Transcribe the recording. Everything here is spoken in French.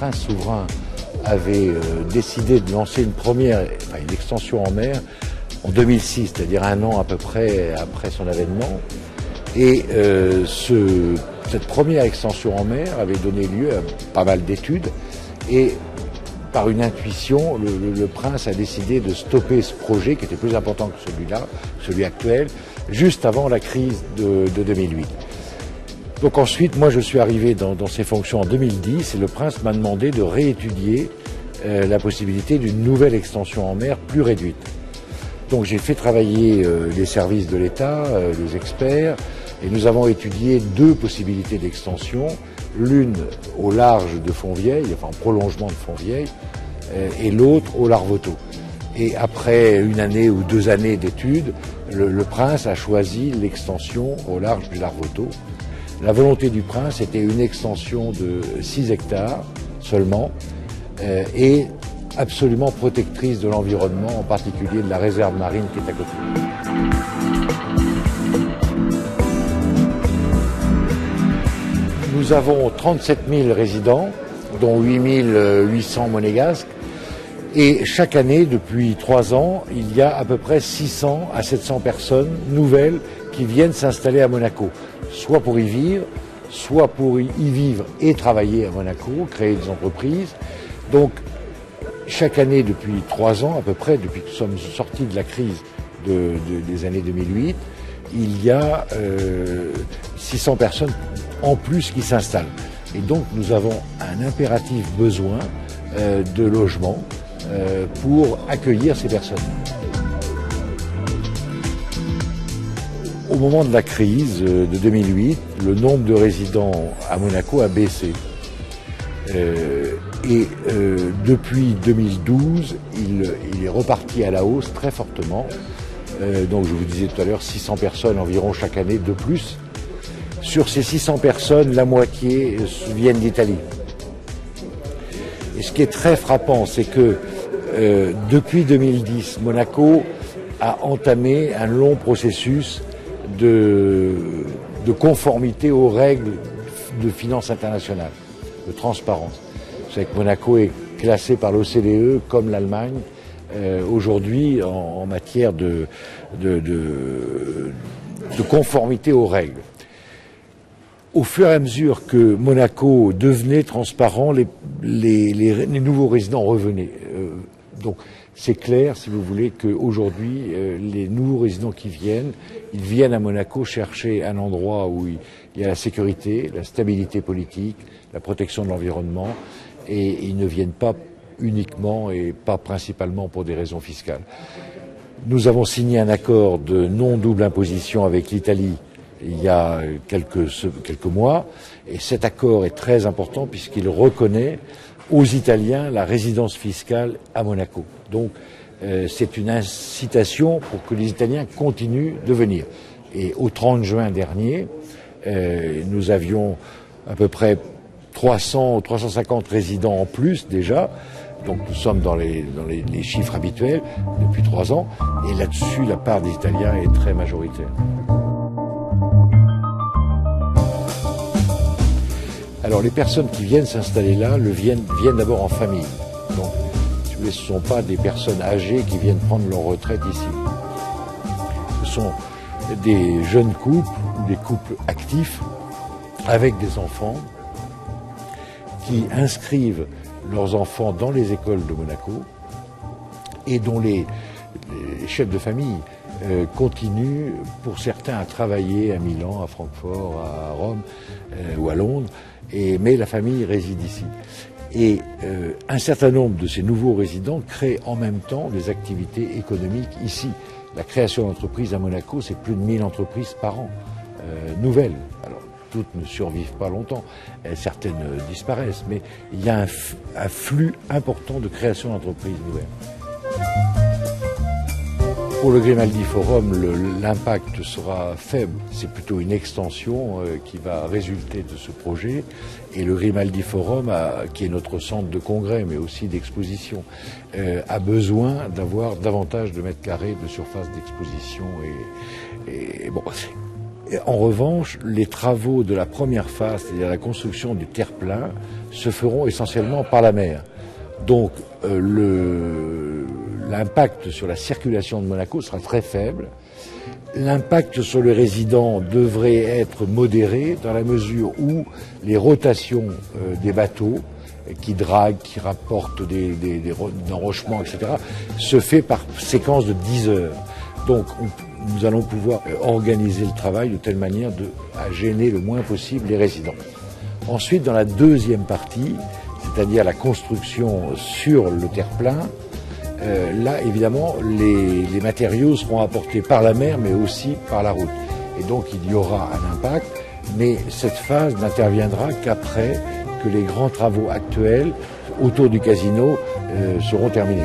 prince souverain avait décidé de lancer une extension en mer en 2006, c'est-à-dire un an à peu près après son avènement. Et cette première extension en mer avait donné lieu à pas mal d'études. Et par une intuition, le prince a décidé de stopper ce projet qui était plus important que celui actuel, juste avant la crise de 2008. Donc ensuite, moi je suis arrivé dans ces fonctions en 2010 et le prince m'a demandé de réétudier la possibilité d'une nouvelle extension en mer plus réduite. Donc j'ai fait travailler les services de l'État, les experts, et nous avons étudié deux possibilités d'extension, l'une au large de Fontvieille, enfin en prolongement de Fontvieille, et l'autre au Larvoto. Et après une année ou 2 années d'études, le prince a choisi l'extension au large du Larvoto. La volonté du prince était une extension de 6 hectares seulement, et absolument protectrice de l'environnement, en particulier de la réserve marine qui est à côté. Nous avons 37 000 résidents, dont 8 800 monégasques, et chaque année, depuis 3 ans, il y a à peu près 600 à 700 personnes nouvelles qui viennent s'installer à Monaco, soit pour y vivre, soit pour y vivre et travailler à Monaco, créer des entreprises. Donc, chaque année, depuis 3 ans à peu près, depuis que nous sommes sortis de la crise des années 2008, il y a 600 personnes en plus qui s'installent. Et donc nous avons un impératif besoin de logement pour accueillir ces personnes. Au moment de la crise de 2008, le nombre de résidents à Monaco a baissé. Depuis 2012, il est reparti à la hausse très fortement. Donc je vous disais tout à l'heure, 600 personnes environ chaque année de plus. Sur ces 600 personnes, la moitié viennent d'Italie. Et ce qui est très frappant, c'est que depuis 2010, Monaco a entamé un long processus de conformité aux règles de finance internationale, de transparence. Vous savez que Monaco est classé par l'OCDE comme l'Allemagne aujourd'hui en matière de conformité aux règles. Au fur et à mesure que Monaco devenait transparent, les nouveaux résidents revenaient. Donc c'est clair, si vous voulez, qu'aujourd'hui, les nouveaux résidents qui viennent, ils viennent à Monaco chercher un endroit où il y a la sécurité, la stabilité politique, la protection de l'environnement, et ils ne viennent pas uniquement et pas principalement pour des raisons fiscales. Nous avons signé un accord de non-double imposition avec l'Italie il y a quelques mois, et cet accord est très important puisqu'il reconnaît aux Italiens la résidence fiscale à Monaco. Donc c'est une incitation pour que les Italiens continuent de venir. Et au 30 juin dernier, nous avions à peu près 300 ou 350 résidents en plus déjà. Donc nous sommes dans les chiffres habituels depuis 3 ans. Et là-dessus, la part des Italiens est très majoritaire. Alors les personnes qui viennent s'installer là viennent d'abord en famille. Donc ce ne sont pas des personnes âgées qui viennent prendre leur retraite ici. Ce sont des jeunes couples ou des couples actifs avec des enfants qui inscrivent leurs enfants dans les écoles de Monaco et dont les chefs de famille continuent pour certains à travailler à Milan, à Francfort, à Rome ou à Londres, mais la famille réside ici. Et un certain nombre de ces nouveaux résidents créent en même temps des activités économiques ici. La création d'entreprises à Monaco, c'est plus de 1000 entreprises par an, nouvelles. Alors, toutes ne survivent pas longtemps, certaines disparaissent, mais il y a un flux important de création d'entreprises nouvelles. Pour le Grimaldi Forum, l'impact sera faible. C'est plutôt une extension qui va résulter de ce projet. Et le Grimaldi Forum, qui est notre centre de congrès, mais aussi d'exposition, a besoin d'avoir davantage de mètres carrés de surface d'exposition. Et bon, En revanche, les travaux de la première phase, c'est-à-dire la construction du terre-plein, se feront essentiellement par la mer. Donc l'impact sur la circulation de Monaco sera très faible. L'impact sur les résidents devrait être modéré dans la mesure où les rotations des bateaux qui draguent, qui rapportent des enrochements, etc., se fait par séquence de 10 heures. Donc nous allons pouvoir organiser le travail de telle manière à gêner le moins possible les résidents. Ensuite, dans la deuxième partie, c'est-à-dire la construction sur le terre-plein, là, évidemment, les matériaux seront apportés par la mer, mais aussi par la route. Et donc, il y aura un impact, mais cette phase n'interviendra qu'après que les grands travaux actuels autour du casino seront terminés.